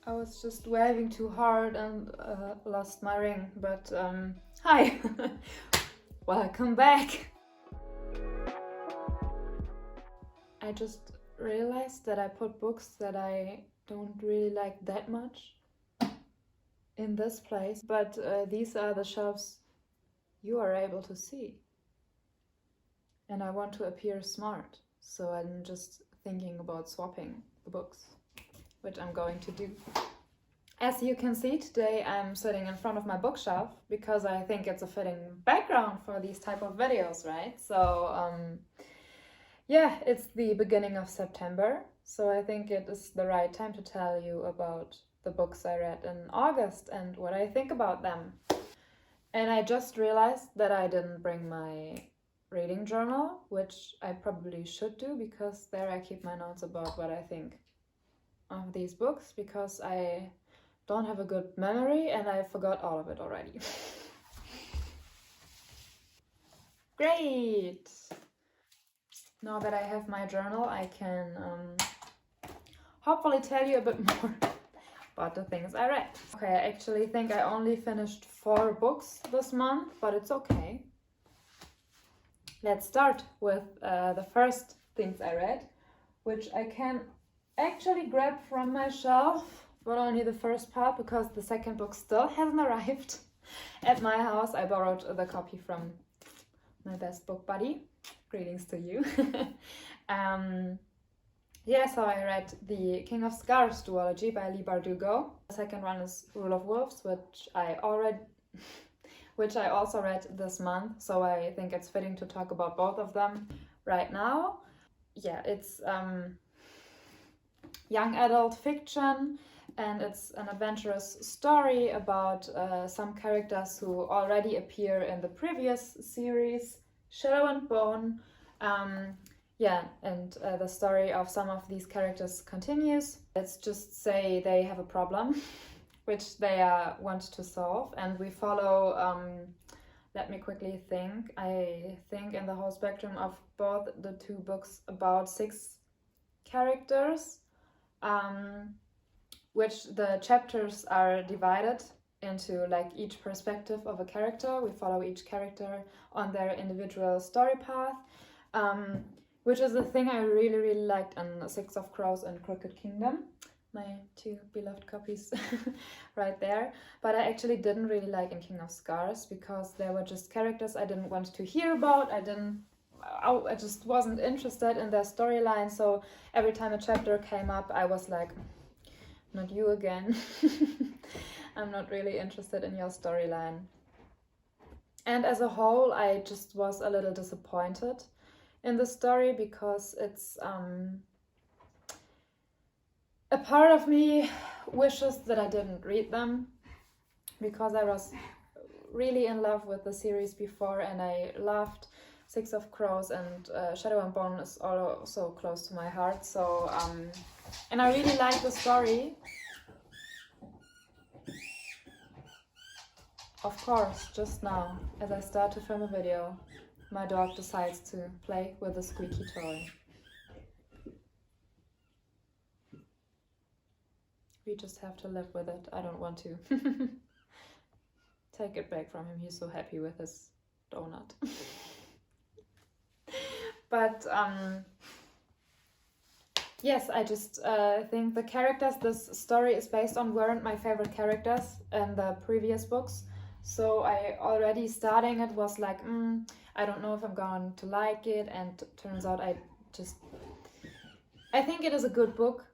I was just waving too hard and lost my ring, but hi! Welcome back! I just realized that I put books that I don't really like that much in this place, but these are the shelves you are able to see. And I want to appear smart, so I'm just thinking about swapping the books, which I'm going to do. As you can see, today I'm sitting in front of my bookshelf because I think it's a fitting background for these type of videos, right? So yeah, it's the beginning of September, so I think it is the right time to tell you about the books I read in August and what I think about them. And I just realized that I didn't bring my reading journal, which I probably should do, because there I keep my notes about what I think of these books, because I don't have a good memory and I forgot all of it already. Great! Now that I have my journal, I can hopefully tell you a bit more about the things I read. Okay, I actually think I only finished 4 books this month, but it's okay. Let's start with the first things I read, which I can actually grab from my shelf, but only the first part because the second book still hasn't arrived at my house. I borrowed the copy from my best book buddy. Greetings to you. Yeah, so I read The King of Scars Duology by Leigh Bardugo. The second one is Rule of Wolves, which I also read this month, so I think it's fitting to talk about both of them right now. Yeah, it's young adult fiction, and it's an adventurous story about some characters who already appear in the previous series, Shadow and Bone. Yeah, and the story of some of these characters continues. Let's just say they have a problem which they want to solve, and we follow, let me quickly think, I think in the whole spectrum of both the 2 books about 6 characters, which the chapters are divided into like each perspective of a character. We follow each character on their individual story path, which is the thing I really liked in Six of Crows and Crooked Kingdom, my 2 beloved copies right there. But I actually didn't really like in King of Scars because there were just characters I didn't want to hear about. I just wasn't interested in their storyline, so every time a chapter came up I was like, not you again. I'm not really interested in your storyline. And as a whole, I just was a little disappointed in the story because it's a part of me wishes that I didn't read them, because I was really in love with the series before and I loved Six of Crows, and Shadow and Bone is also close to my heart. So and I really like the story. Of course, just now, as I start to film a video, my dog decides to play with a squeaky toy. We just have to live with it. I don't want to take it back from him. He's so happy with his donut. But yes, I just think the characters this story is based on weren't my favorite characters in the previous books. So I already starting it was like, I don't know if I'm going to like it, and turns out I think it is a good book.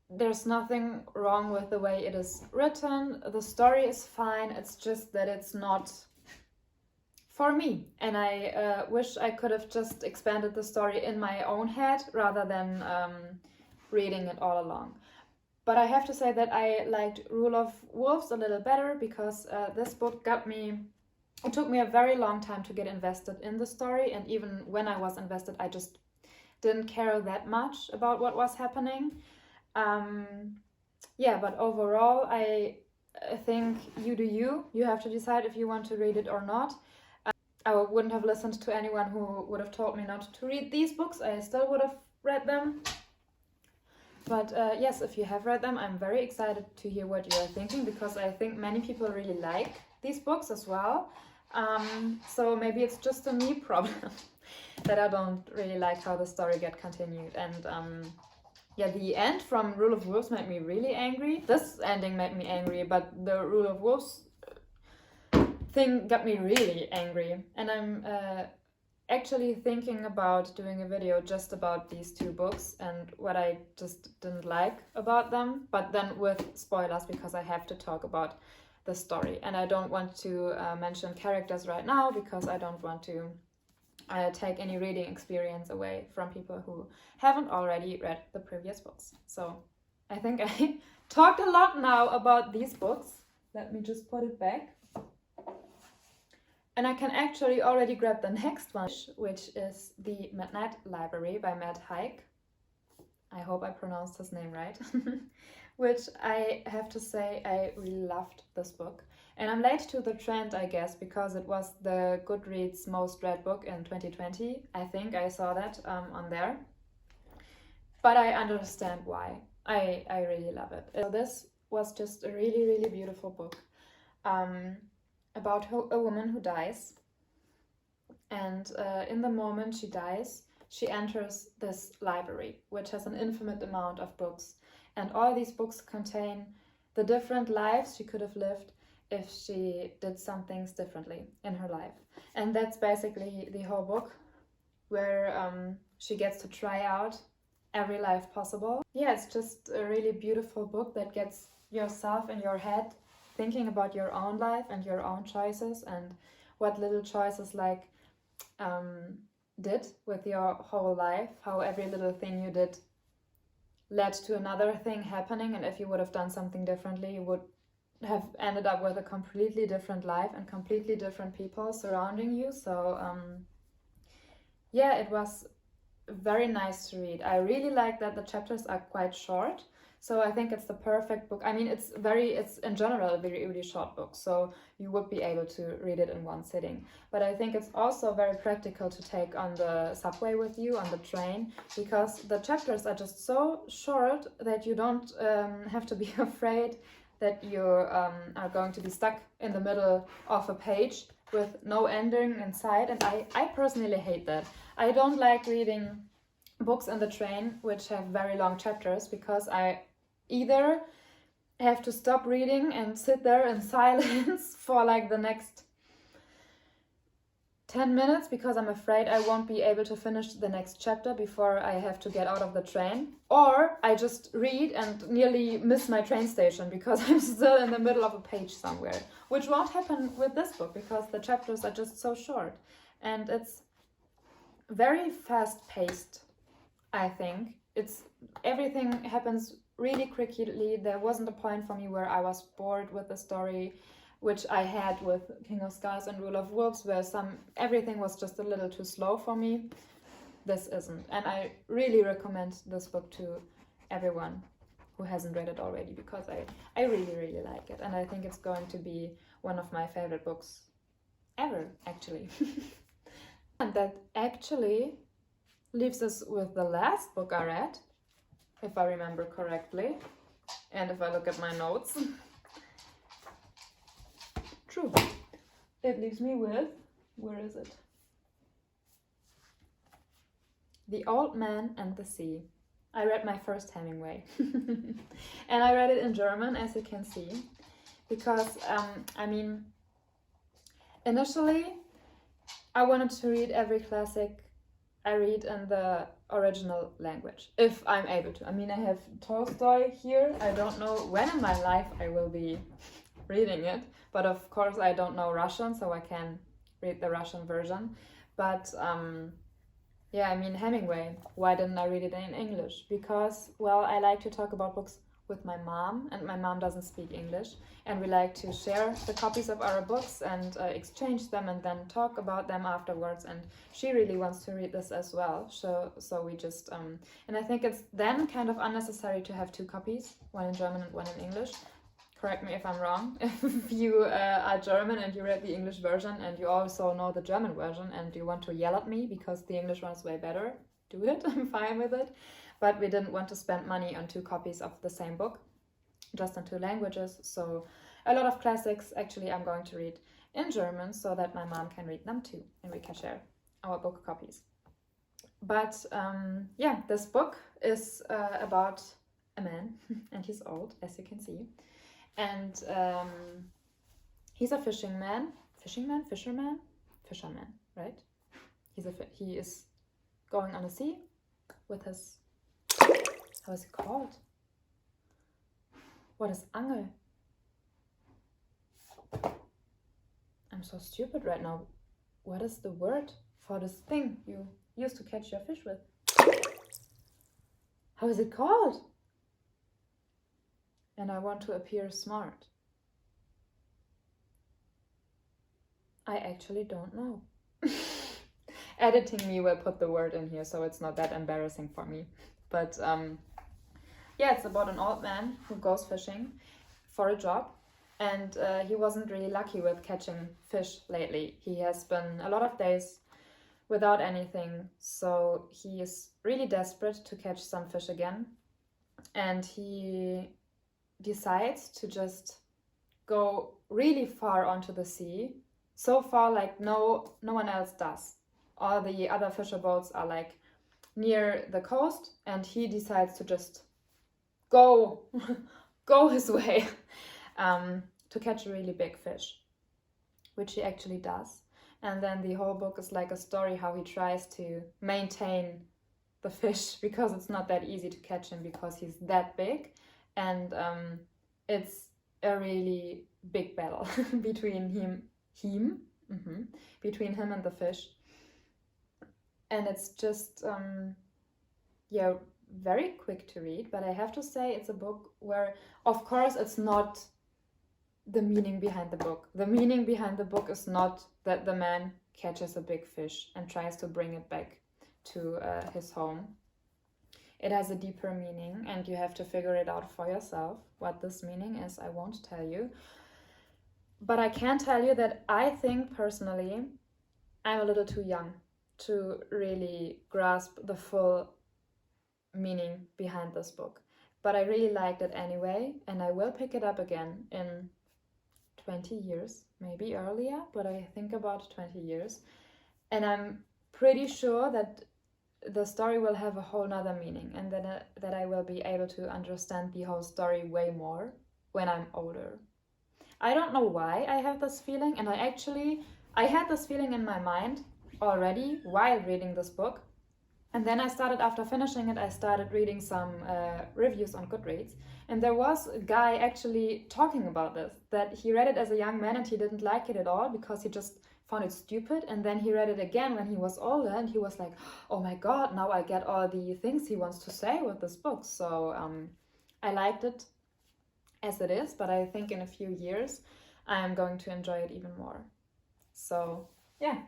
There's nothing wrong with the way it is written. The story is fine. It's just that it's not for me. And I wish I could have just expanded the story in my own head rather than reading it all along. But I have to say that I liked Rule of Wolves a little better because this book it took me a very long time to get invested in the story, and even when I was invested, I just didn't care that much about what was happening. Yeah, but overall, I think you do you. You have to decide if you want to read it or not. I wouldn't have listened to anyone who would have told me not to read these books. I still would have read them. But yes, if you have read them, I'm very excited to hear what you are thinking, because I think many people really like these books as well. So maybe it's just a me problem that I don't really like how the story get continued. And yeah, the end from Rule of Wolves made me really angry. This ending made me angry, but the Rule of Wolves thing got me really angry. And I'm actually thinking about doing a video just about these two books and what I just didn't like about them, but then with spoilers, because I have to talk about the story. And I don't want to mention characters right now, because I don't want to take any reading experience away from people who haven't already read the previous books. So I think I talked a lot now about these books. Let me just put it back. And I can actually already grab the next one, which is The Midnight Library by Heik. I hope I pronounced his name right. Which I have to say, I really loved this book. And I'm late to the trend, I guess, because it was the Goodreads most read book in 2020. I think I saw that on there. But I understand why. I really love it. So this was just a really, really beautiful book. About a woman who dies, and in the moment she dies, she enters this library, which has an infinite amount of books, and all these books contain the different lives she could have lived if she did some things differently in her life. And that's basically the whole book, where she gets to try out every life possible. Yeah, it's just a really beautiful book that gets yourself in your head thinking about your own life and your own choices, and what little choices did with your whole life, how every little thing you did led to another thing happening, and if you would have done something differently, you would have ended up with a completely different life and completely different people surrounding you. So yeah, it was very nice to read. I really like that the chapters are quite short. So I think it's the perfect book. I mean, it's in general a very, really short book, so you would be able to read it in one sitting. But I think it's also very practical to take on the subway with you, on the train, because the chapters are just so short that you don't have to be afraid that you are going to be stuck in the middle of a page with no ending in sight. And I personally hate that. I don't like reading books in the train which have very long chapters, because I either have to stop reading and sit there in silence for like the next 10 minutes, because I'm afraid I won't be able to finish the next chapter before I have to get out of the train, or I just read and nearly miss my train station because I'm still in the middle of a page somewhere, which won't happen with this book because the chapters are just so short. And it's very fast-paced, I think. Everything happens really quickly. There wasn't a point for me where I was bored with the story, which I had with King of Scars and Rule of Wolves, where everything was just a little too slow for me. This isn't. And I really recommend this book to everyone who hasn't read it already, because I really, really like it. And I think it's going to be one of my favorite books ever, actually. And that actually leaves us with the last book I read, if I remember correctly, and if I look at my notes. True. It leaves me with, where is it? The Old Man and the Sea. I read my first Hemingway. And I read it in German, as you can see, because, I mean, initially I wanted to read every classic I read in the original language, if I'm able to. I mean, I have Tolstoy here. I don't know when in my life I will be reading it, but of course I don't know Russian, so I can read the Russian version. But yeah, I mean, Hemingway, why didn't I read it in English? Because, well, I like to talk about books with my mom, and my mom doesn't speak English, and we like to share the copies of our books and exchange them and then talk about them afterwards, and she really wants to read this as well, so we just and I think it's then kind of unnecessary to have two copies, one in German and one in English. Correct me if I'm wrong. If you are German and you read the English version and you also know the German version and you want to yell at me because the English one is way better, do it. I'm fine with it. but we didn't want to spend money on 2 copies of the same book, just in 2 languages. So a lot of classics actually I'm going to read in German so that my mom can read them too, and we can share our book copies. But yeah, this book is about a man, and he's old, as you can see, and he's a fisherman, right? He is going on the sea with his, how is it called? What is angel? I'm so stupid right now. What is the word for this thing you use to catch your fish with? How is it called? And I want to appear smart. I actually don't know. Editing me will put the word in here, so it's not that embarrassing for me. But yeah, it's about an old man who goes fishing for a job, and he wasn't really lucky with catching fish lately. He has been a lot of days without anything, so he is really desperate to catch some fish again, and he decides to just go really far onto the sea, so far like no one else does. All the other fisher boats are like near the coast, and he decides to just go his way to catch a really big fish, which he actually does. And then the whole book is like a story how he tries to maintain the fish, because it's not that easy to catch him because he's that big, and it's a really big battle between him and the fish. And it's just yeah, very quick to read, but I have to say it's a book where, of course, it's not the meaning behind the book. The meaning behind the book is not that the man catches a big fish and tries to bring it back to his home. It has a deeper meaning, and you have to figure it out for yourself. What this meaning is, I won't tell you. But I can tell you that I think personally I'm a little too young to really grasp the full meaning behind this book. But I really liked it anyway, and I will pick it up again in 20 years, maybe earlier, but I think about 20 years. And I'm pretty sure that the story will have a whole nother meaning, and that I will be able to understand the whole story way more when I'm older. I don't know why I have this feeling, and I had this feeling in my mind already while reading this book. And then after finishing it, I started reading some reviews on Goodreads. And there was a guy actually talking about this, that he read it as a young man and he didn't like it at all because he just found it stupid. And then he read it again when he was older, and he was like, oh my God, now I get all the things he wants to say with this book. So I liked it as it is, but I think in a few years I am going to enjoy it even more. So yeah.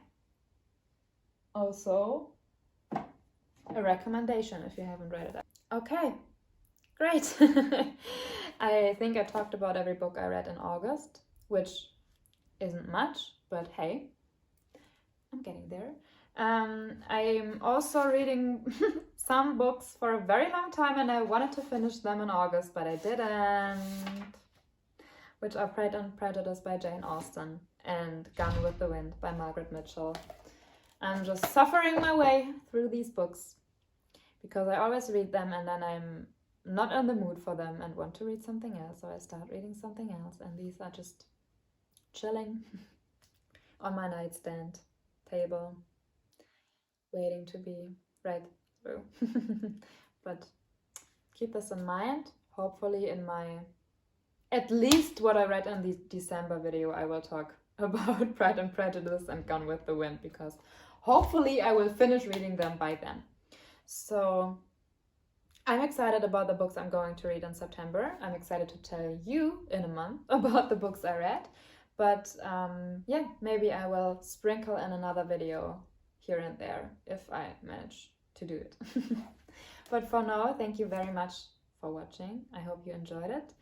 Also, a recommendation if you haven't read it. Okay, great. I think I talked about every book I read in August, which isn't much, but hey, I'm getting there. I'm also reading some books for a very long time, and I wanted to finish them in August, but I didn't, which are Pride and Prejudice by Jane Austen and Gone with the Wind by Margaret Mitchell. I'm just suffering my way through these books because I always read them and then I'm not in the mood for them and want to read something else, so I start reading something else, and these are just chilling on my nightstand table, waiting to be read through. But keep this in mind. Hopefully in my, at least what I read in the December video, I will talk about Pride and Prejudice and Gone with the Wind, because hopefully I will finish reading them by then. So I'm excited about the books I'm going to read in September. I'm excited to tell you in a month about the books I read. But yeah, maybe I will sprinkle in another video here and there if I manage to do it. But for now, thank you very much for watching. I hope you enjoyed it.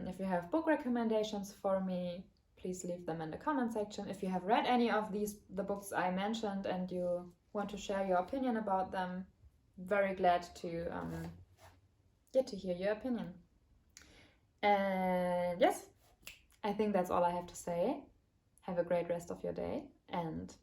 If you have book recommendations for me, please leave them in the comment section. If you have read any of the books I mentioned and you want to share your opinion about them, very glad to get to hear your opinion. And yes, I think that's all I have to say. Have a great rest of your day, and